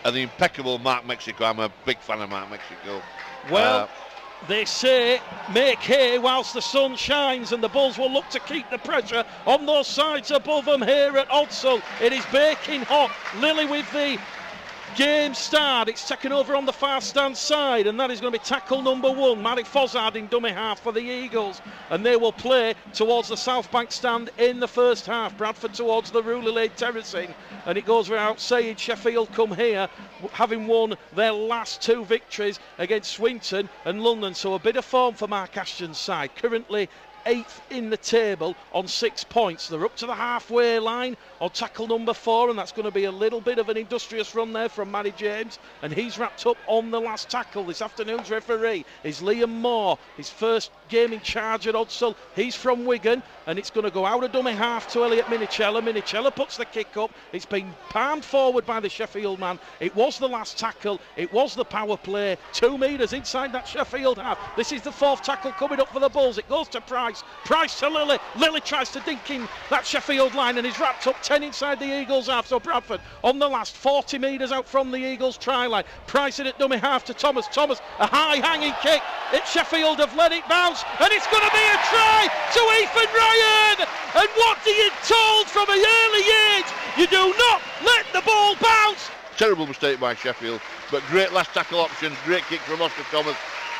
and the impeccable Mark Mexico. I'm a big fan of Mark Mexico. Well, they say make hay whilst the sun shines, and the Bulls will look to keep the pressure on those sides above them here at Odsal. It is baking hot. Lily with the game start. It's taken over on the far stand side, and that is going to be tackle number 1, Mary Fozzard in dummy half for the Eagles, and they will play towards the South Bank stand in the first half. Bradford towards the Ruley Lane terracing, and it goes without saying Sheffield come here having won their last 2 victories against Swinton and London, so a bit of form for Mark Ashton's side. Currently 8th in the table on 6 points. They're up to the halfway line on tackle number 4, and that's going to be a little bit of an industrious run there from Matty James, and he's wrapped up on the last tackle. This afternoon's referee is Liam Moore, his first game in charge at Odsal. He's from Wigan, and it's going to go out of dummy half to Elliot Minicella. Minicella puts the kick up. It's been palmed forward by the Sheffield man. It was the last tackle. It was the power play. 2 metres inside that Sheffield half. This is the 4th tackle coming up for the Bulls. It goes to Price. Price to Lily. Lily tries to dink in that Sheffield line, and he's wrapped up 10 inside the Eagles half. So Bradford on the last 40 metres out from the Eagles try line. Price in at dummy half to Thomas. Thomas, a high hanging kick. Sheffield have let it bounce, and it's going to be a try to Ethan Ryan. And what are you told from an early age? You do not let the ball bounce. Terrible mistake by Sheffield, but great last tackle option. Great kick from Oscar Thomas.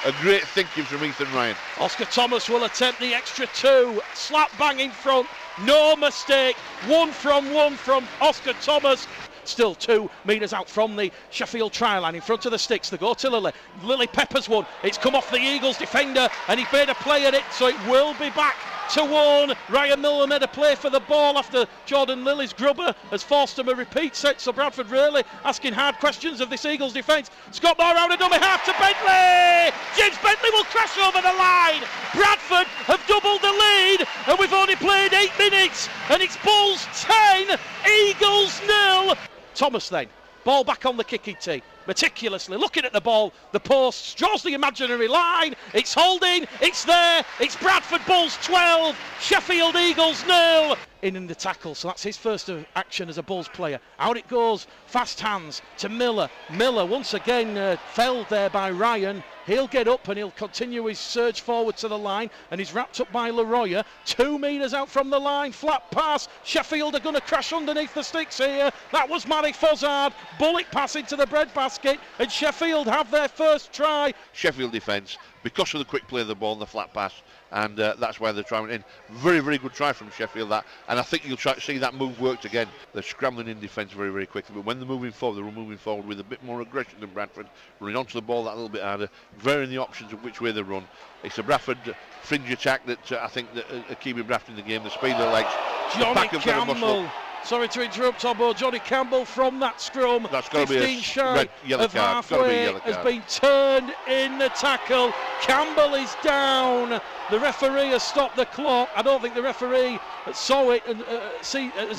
A great thinking from Ethan Ryan. Oscar Thomas will attempt the extra 2. Slap bang in front. No mistake. 1 from Oscar Thomas. Still 2 metres out from the Sheffield try line in front of the sticks. They go to Lily. Lily peppers one. It's come off the Eagles defender, and he made a play at it, so it will be back to 1. Ryan Miller made a play for the ball after Jordan Lilly's grubber has forced him a repeat set, so Bradford really asking hard questions of this Eagles defence. Scott Moore out of dummy half to Bentley. James Bentley will crash over the line. Bradford have doubled the lead, and we've only played 8 minutes, and it's Bulls 10, Eagles 0. Thomas then, ball back on the kicking tee, meticulously looking at the ball, the posts, draws the imaginary line, it's holding, it's there, it's Bradford Bulls 12, Sheffield Eagles 0. In the tackle, so that's his first action as a Bulls player. Out it goes, fast hands to Miller. Miller once again felled there by Ryan. He'll get up and he'll continue his surge forward to the line, and he's wrapped up by Leroy. 2 metres out from the line, flat pass. Sheffield are going to crash underneath the sticks here. That was Mary Fozzard. Bullet pass into the breadbasket, and Sheffield have their first try. Sheffield defence, because of the quick play of the ball and the flat pass, and that's why they're trying in. Very, very good try from Sheffield, that, and I think you'll try to see that move worked again. They're scrambling in defence very, very quickly, but when they're moving forward with a bit more aggression than Bradford, running onto the ball that little bit harder, varying the options of which way they run. It's a Bradford fringe attack that I think that are keeping Bradford in the game. The speed of their legs, Johnny Campbell. Sorry to interrupt, Obbo. Johnny Campbell from that scrum. That's got to be a shy yellow of card. halfway has been turned in the tackle. Campbell is down. The referee has stopped the clock. I don't think the referee saw it and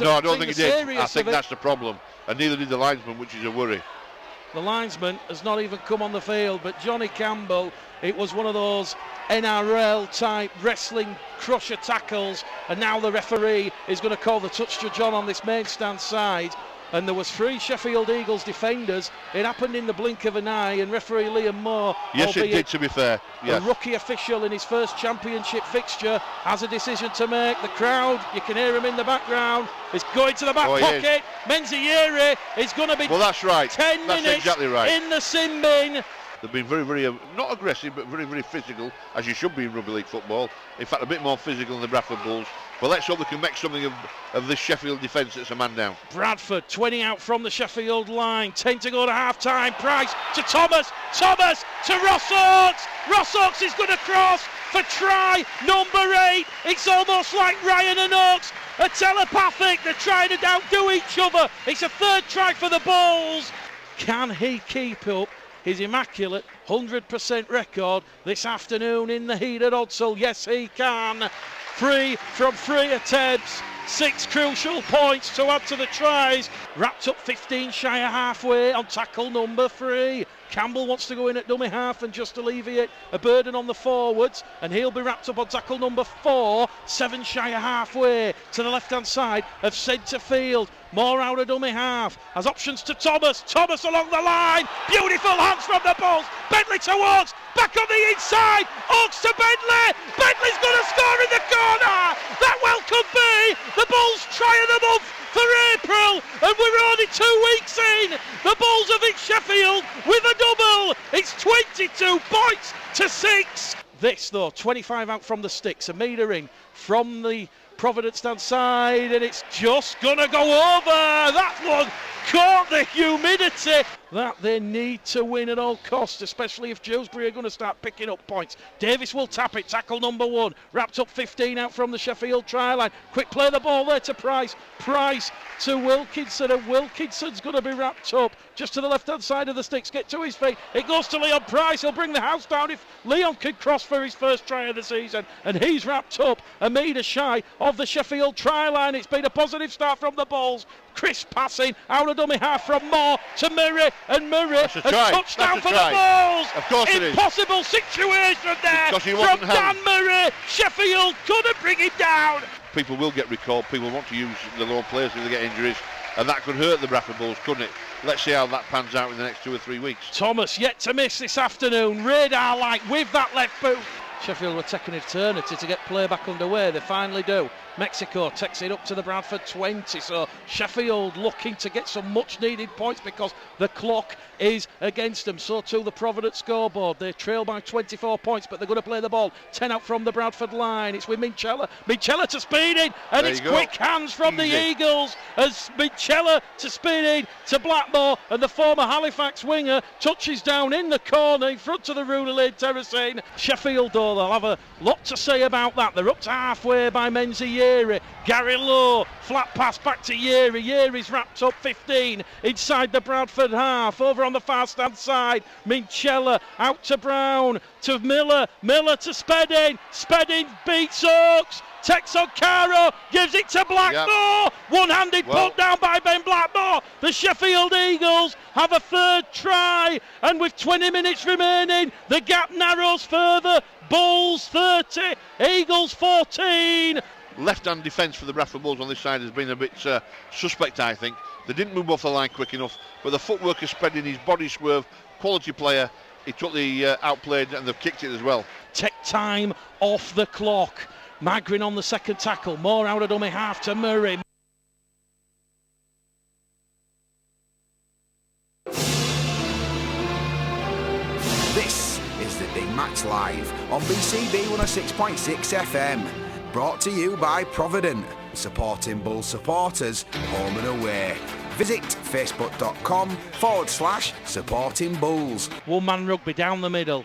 No, I don't think he did. I think that's the problem, and neither did the linesman, which is a worry. The linesman has not even come on the field, but Johnny Campbell, it was one of those NRL type wrestling crusher tackles, and now the referee is going to call the touch judge on this main stand side. And there was 3 Sheffield Eagles defenders. It happened in the blink of an eye, and referee Liam Moore, yes it did, to be fair, yes, a rookie official in his first championship fixture, has a decision to make. The crowd, you can hear him in the background, is going to the back pocket. Menzieri is going to be, well, that's right, 10 that's minutes exactly right, in the sin bin. They've been very, very, not aggressive, but very, very physical, as you should be in rugby league football. In fact, a bit more physical than the Bradford Bulls. But let's hope they can make something of this Sheffield defence that's a man down. Bradford, 20 out from the Sheffield line. 10 to go to half-time. Price to Thomas. Thomas to Ross Oakes. Ross Oakes is going to cross for try number 8. It's almost like Ryan and Oakes are telepathic. They're trying to outdo each other. It's a 3rd try for the Bulls. Can he keep up his immaculate 100% record this afternoon in the heat at Odsal? Yes, he can. 3 from 3 attempts, 6 crucial points to add to the tries. Wrapped up 15 shy of halfway on tackle number 3. Campbell wants to go in at dummy half and just alleviate a burden on the forwards, and he'll be wrapped up on tackle number 4. 7 shy of halfway to the left hand side of centre field. More out of dummy half, has options to Thomas along the line, beautiful hands from the Bulls. Bentley to Oakes, back on the inside, Oakes to Bentley, Bentley's going to score in the corner. That well could be the Bulls try of the month for April, and we're only 2 weeks in. The Bulls have hit Sheffield with a double. It's 22 points to 6. This though, 25 out from the sticks, a metre in from the Provident stand side, and it's just gonna go over. That one caught the humidity that they need to win at all costs, especially if Dewsbury are going to start picking up points. Davis will tap it, tackle number 1, wrapped up 15 out from the Sheffield try line. Quick play the ball there to Price to Wilkinson, and Wilkinson's going to be wrapped up just to the left hand side of the sticks. Get to his feet, it goes to Leon Price. He'll bring the house down if Leon can cross for his first try of the season, and he's wrapped up a metre shy of the Sheffield try line. It's been a positive start from the Bulls. Crisp passing out of dummy half from Moore to Murray, and Murray a touchdown for the Bulls. Of course it is. Impossible situation there from Dan Murray. Sheffield couldn't bring him down. People will get recalled, people want to use the lone players if they get injuries, and that could hurt the Bradford Bulls, couldn't it? Let's see how that pans out in the next 2 or 3 weeks. Thomas yet to miss this afternoon, radar light with that left boot. Sheffield were taking an eternity to get play back underway, they finally do. Mexico takes it up to the Bradford 20, so Sheffield looking to get some much needed points because the clock is against them. So too the Provident scoreboard. They trail by 24 points, but they're going to play the ball 10 out from the Bradford line. It's with Minchella to speed in, and it's quick hands from the Eagles as Minchella to speed in to Blackmore, and the former Halifax winger touches down in the corner in front of the Rooney Lane terracing. Sheffield though, they'll have a lot to say about that. They're up to halfway by Menzies. Gary Lowe, flat pass back to Yeri. Yeri's wrapped up 15 inside the Bradford half. Over on the far stand side, Minchella out to Brown, to Miller to Spedding. Spedding beats Oakes. Takes on Caro, gives it to Blackmore. One-handed put down by Ben Blackmore. The Sheffield Eagles have a third try, and with 20 minutes remaining, the gap narrows further. Bulls 30, Eagles 14. Left-hand defence for the Bradford Bulls on this side has been a bit suspect, I think. They didn't move off the line quick enough, but the footwork is spreading, his body swerve, quality player. He took the outplayed, and they've kicked it as well. Take time off the clock. Magrin on the second tackle. More out of dummy half to Murray. This is the Big Match Live on BCB 106.6 FM. Brought to you by Provident, supporting Bulls supporters home and away. Visit facebook.com/supporting Bulls. One man rugby down the middle.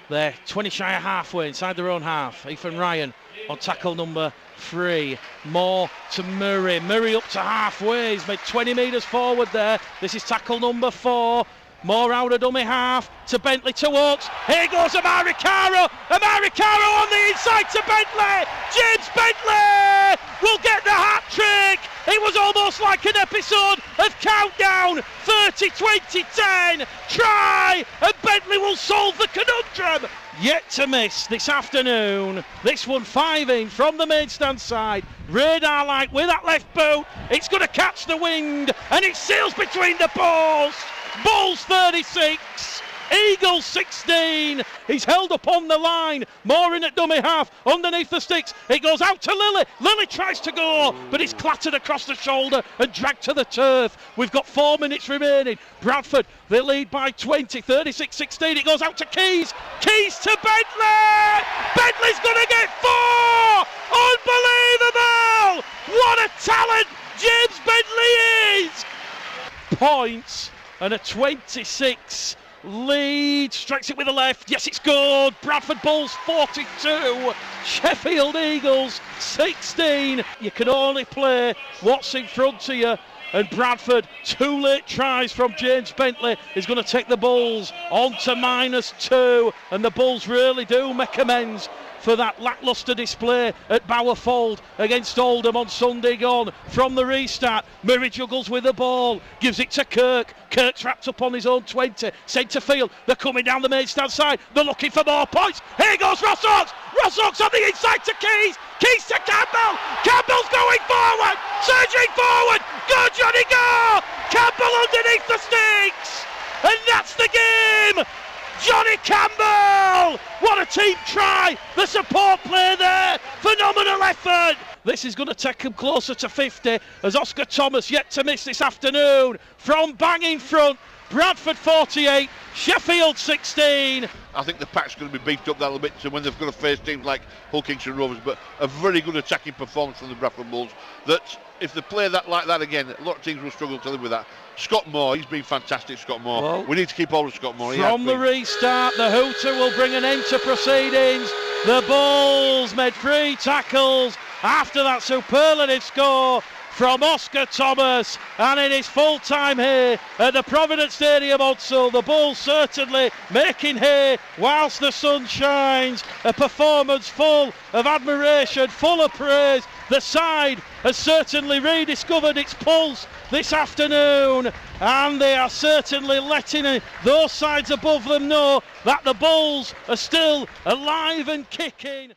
They're 20 shy of halfway inside their own half. Ethan Ryan on tackle number 3. More to Murray. Murray up to halfway. He's made 20 metres forward there. This is tackle number 4. More out of dummy half to Bentley to Oakes. Here goes Amari Caro. Amari Caro on the inside to Bentley. James Bentley will get the hat trick. It was almost like an episode of Countdown. 30, 20, 10. Try, and Bentley will solve the conundrum. Yet to miss this afternoon. This one 5 in from the main stand side. Radar light with that left boot. It's going to catch the wind, and it sails between the posts. Bulls 36, Eagles 16. He's held up on the line. More in at dummy half, underneath the sticks. It goes out to Lilly. Lilly tries to go, but he's clattered across the shoulder and dragged to the turf. We've got 4 minutes remaining. Bradford, they lead by 20, 36-16. It goes out to Keys. Keys to Bentley. Bentley's going to get 4. Unbelievable. What a talent James Bentley is. Points. And a 26 lead, strikes it with the left. Yes, it's good. Bradford Bulls 42, Sheffield Eagles 16. You can only play what's in front of you. And Bradford, 2 late tries from James Bentley is going to take the Bulls on to -2. And the Bulls really do make amends for that lacklustre display at Bowerfold against Oldham on Sunday gone. From the restart, Murray juggles with the ball, gives it to Kirk. Kirk's wrapped up on his own 20, centre field. They're coming down the main stand side. They're looking for more points. Here goes Ross Oakes. Ross Oakes on the inside to Keys. Keys to Campbell. Campbell's going forward. Surging forward. Go Johnny, go! Campbell underneath the sticks. And that's the game. Johnny Campbell! What a team try! The support play there! Phenomenal effort! This is going to take him closer to 50 as Oscar Thomas yet to miss this afternoon from bang in front. Bradford 48, Sheffield 16. I think the pack's going to be beefed up that little bit so when they've got to face teams like Hull Kingston Rovers, but a very good attacking performance from the Bradford Bulls that if they play that like that again, a lot of teams will struggle to live with that. Scott Moore, he's been fantastic, Scott Moore. Well, we need to keep hold of Scott Moore. From the restart, the hooter will bring an end to proceedings. The Bulls made 3 tackles after that superlative score from Oscar Thomas, and it is full time here at the Provident Stadium Odsal. The Bulls certainly making hay whilst the sun shines. A performance full of admiration, full of praise. The side has certainly rediscovered its pulse this afternoon, and they are certainly letting those sides above them know that the Bulls are still alive and kicking.